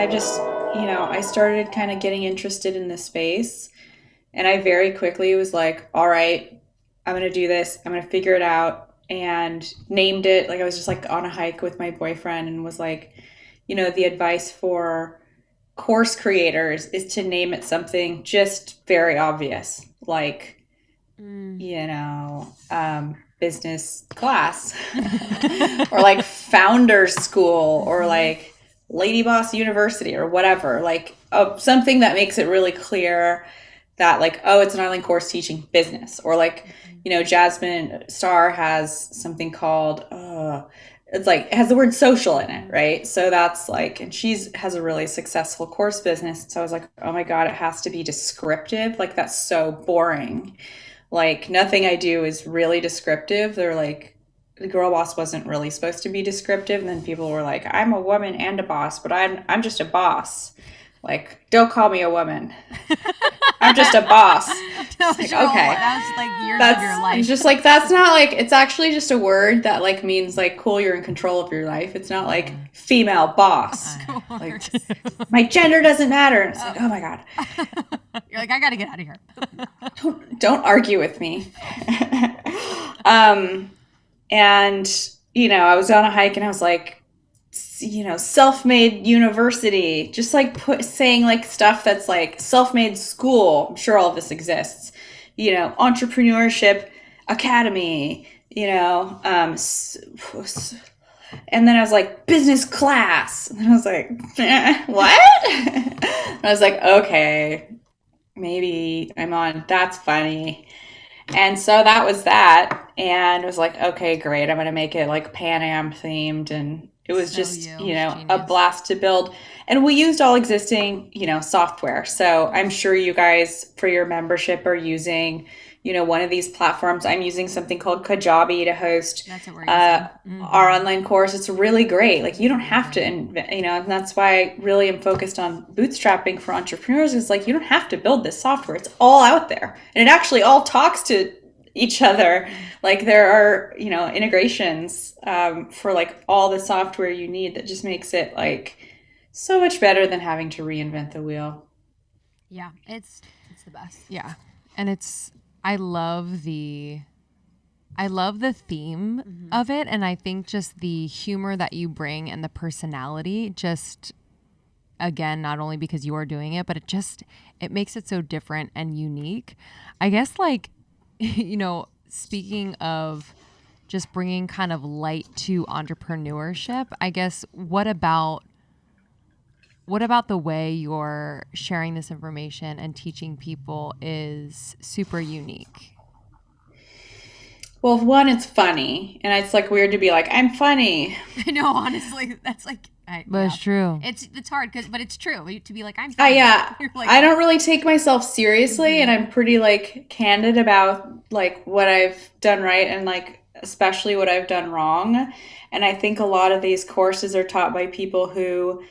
I just, I started kind of getting interested in this space. And I very quickly was like, all right, I'm going to do this. I'm going to figure it out. And named it. Like I was just like on a hike with my boyfriend and was like, the advice for course creators is to name it something just very obvious. Like, Mm. business class or like founders school or Mhm. like lady boss university or whatever, like something that makes it really clear that like, oh, it's an online course teaching business, or like, Mhm. Jasmine Star has something called it's like it has the word social in it, Mhm. right? So that's like, and she's has a really successful course business, so I was like, oh my god, it has to be descriptive, like that's so boring, like nothing I do is really descriptive. They're like, the girl boss wasn't really supposed to be descriptive, and then people were like, I'm a woman and a boss, but I'm just a boss. Like, don't call me a woman. I'm just a boss. That It's was like, your whole, okay. that was like years of your That's it's life. just like, that's not like, it's actually just a word that like means like cool, you're in control of your life. It's not like Yeah. female boss. Of Like course. my gender doesn't matter. And it's like, Oh. oh my god. You're like, I got to get out of here. Don't argue with me. um and I was on a hike and I was like, self-made university, just like saying like stuff that's like self-made school. I'm sure all of this exists. Entrepreneurship academy, and then I was like, business class, and I was like, what? I was like, okay, maybe I'm on, that's funny. And so that was that. And it was like, okay, great. I'm going to make it like Pan Am themed. And it was So just, you. a Genius. blast to build. And we used all existing, software. So I'm Mhm. sure you guys for your membership are using, one of these platforms. I'm using something called Kajabi to host That's what we're using. our Hmm. online course. It's really great. Like you don't have to, Amazing. and that's why I really am focused on bootstrapping for entrepreneurs. Is like you don't have to build this software. It's all out there, and it actually all talks to each other. Hmm. Like there are, integrations for like all the software you need that just makes it like so much better than having to reinvent the wheel. Yeah, it's the best. Yeah. And I love the I love the theme Hmm. of it, and I think just the humor that you bring and the personality just, again, not only because you are doing it, but it makes it so different and unique. I guess, like, speaking of just bringing kind of light to entrepreneurship, I guess what about the way you're sharing this information and teaching people is super unique? Well, one, it's funny, and it's like weird to be like, I'm funny. I know, honestly, that's like, But yeah, it's true. it's hard but it's true to be like, I'm I funny. Yeah, You're like, I don't really take myself seriously, and hmm I'm pretty like candid about like what I've done right and like especially what I've done wrong. And I think a lot of these courses are taught by people who,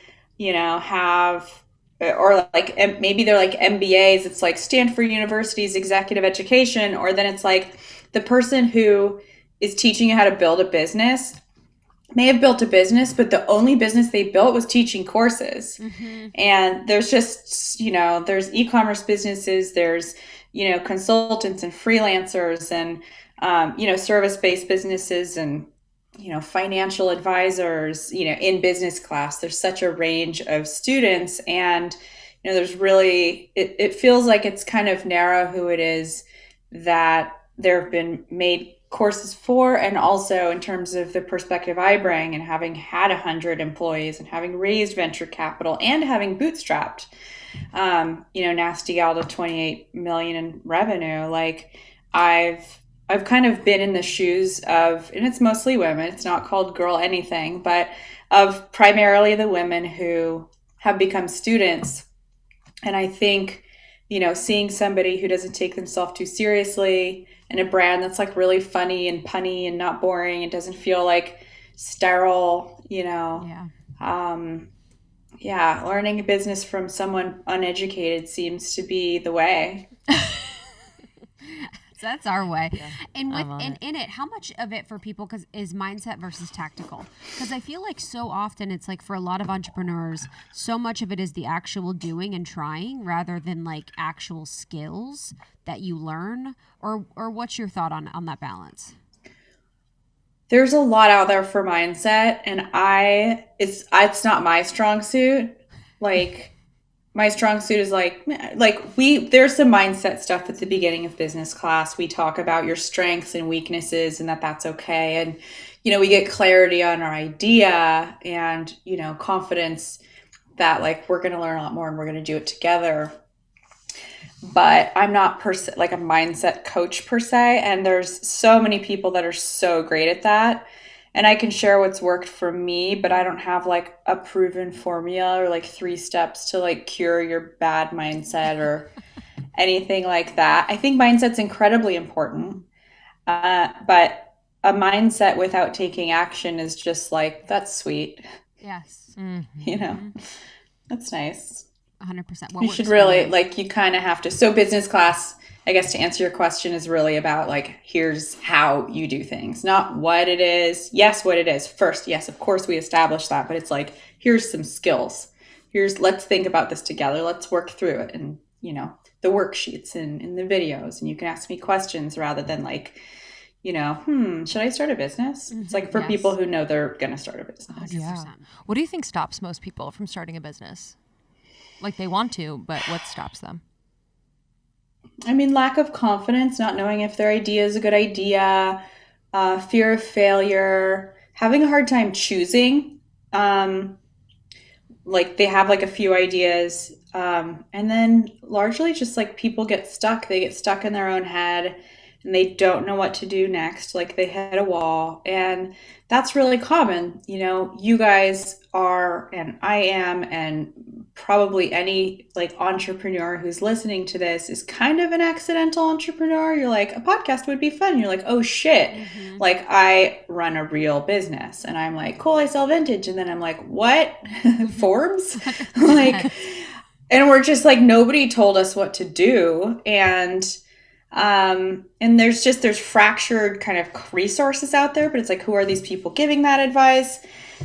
have, or like maybe they're like MBAs. It's like Stanford University's executive education, or then it's like the person who is teaching you how to build a business may have built a business, but the only business they built was teaching courses. hmm And there's just, there's e-commerce businesses, there's, consultants and freelancers and, service-based businesses and, financial advisors, in business class. There's such a range of students. And, there's really, it feels like it's kind of narrow who it is that there have been made courses for, and also in terms of the perspective I bring and having had 100 employees and having raised venture capital and having bootstrapped, Nasty Gal to 28 million in revenue. Like I've kind of been in the shoes of, and it's mostly women. It's not called girl anything, but of primarily the women who have become students. And I think, seeing somebody who doesn't take themselves too seriously and a brand that's like really funny and punny and not boring and doesn't feel like sterile, yeah. um, yeah, learning a business from someone uneducated seems to be the way. That's our way. Yeah, And with I'm on in it, how much of it for people is mindset versus tactical? Because I feel like so often it's like for a lot of entrepreneurs, so much of it is the actual doing and trying rather than like actual skills that you learn. Or what's your thought on that balance? There's a lot out there for mindset, and it's not my strong suit. Like, my strong suit is there's some mindset stuff at the beginning of business class. We talk about your strengths and weaknesses and that's okay. And, we get clarity on our idea and, confidence that like we're going to learn a lot more and we're going to do it together. But I'm not like a mindset coach per se. And there's so many people that are so great at that. And I can share what's worked for me, but I don't have like a proven formula or like 3 steps to like cure your bad mindset or anything like that. I think mindset's incredibly important. But a mindset without taking action is just like, that's sweet. Yes. That's nice. 100%. You should really, like, you kind of have to. So business class, I guess to answer your question, is really about like, here's how you do things, not what it is. Yes, what it is first. Yes, of course we established that, but it's like, here's some skills. Let's think about this together. Let's work through it. And, the worksheets and the videos, and you can ask me questions rather than like, should I start a business? It's like for people who know they're going to start a business. 100%. Yeah. What do you think stops most people from starting a business? Like they want to, but what stops them? I mean, lack of confidence, not knowing if their idea is a good idea, fear of failure, having a hard time choosing. Like they have like a few ideas. And then largely just like people get stuck. They get stuck in their own head and they don't know what to do next. Like they hit a wall, and that's really common. You guys are, and I am, and probably any like entrepreneur who's listening to this is kind of an accidental entrepreneur. You're like, a podcast would be fun. You're like, oh shit. Mm-hmm. Like I run a real business, and I'm like, cool, I sell vintage. And then I'm like, what? Forbes? Like, and we're just like, nobody told us what to do. And there's fractured kind of resources out there, but it's like, who are these people giving that advice?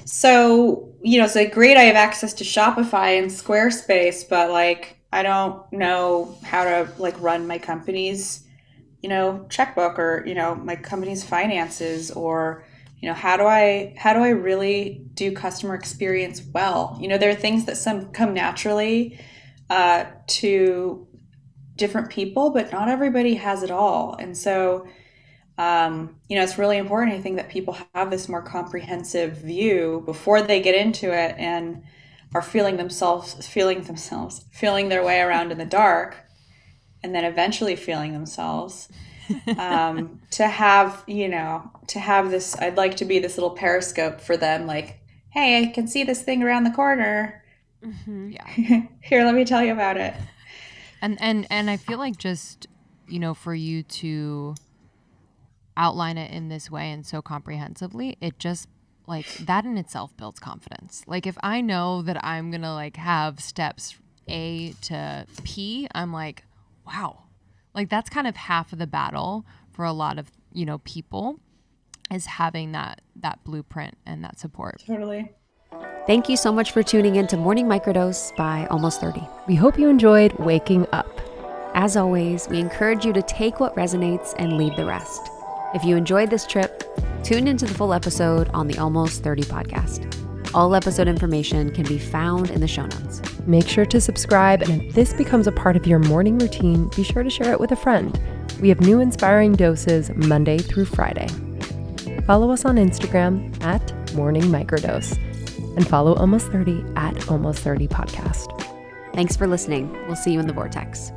So, it's like great. I have access to Shopify and Squarespace, but like, I don't know how to like run my company's, checkbook or, my company's finances, or, how do I really do customer experience well? There are things that come naturally, to different people, but not everybody has it all. And so, it's really important, I think, that people have this more comprehensive view before they get into it and are feeling their way around in the dark, and then eventually feeling themselves, to have this, I'd like to be this little periscope for them. Like, hey, I can see this thing around the corner. Mm-hmm. Yeah. Here, let me tell you about it. And I feel like just, for you to outline it in this way and so comprehensively, it just like that in itself builds confidence. Like if I know that I'm going to like have steps A to P, I'm like, wow, like that's kind of half of the battle for a lot of, people, is having that blueprint and that support. Totally. Thank you so much for tuning in to Morning Microdose by Almost 30. We hope you enjoyed waking up. As always, we encourage you to take what resonates and leave the rest. If you enjoyed this trip, tune into the full episode on the Almost 30 podcast. All episode information can be found in the show notes. Make sure to subscribe, and if this becomes a part of your morning routine, be sure to share it with a friend. We have new inspiring doses Monday through Friday. Follow us on Instagram at Morning Microdose, and follow Almost 30 at Almost 30 Podcast. Thanks for listening. We'll see you in the vortex.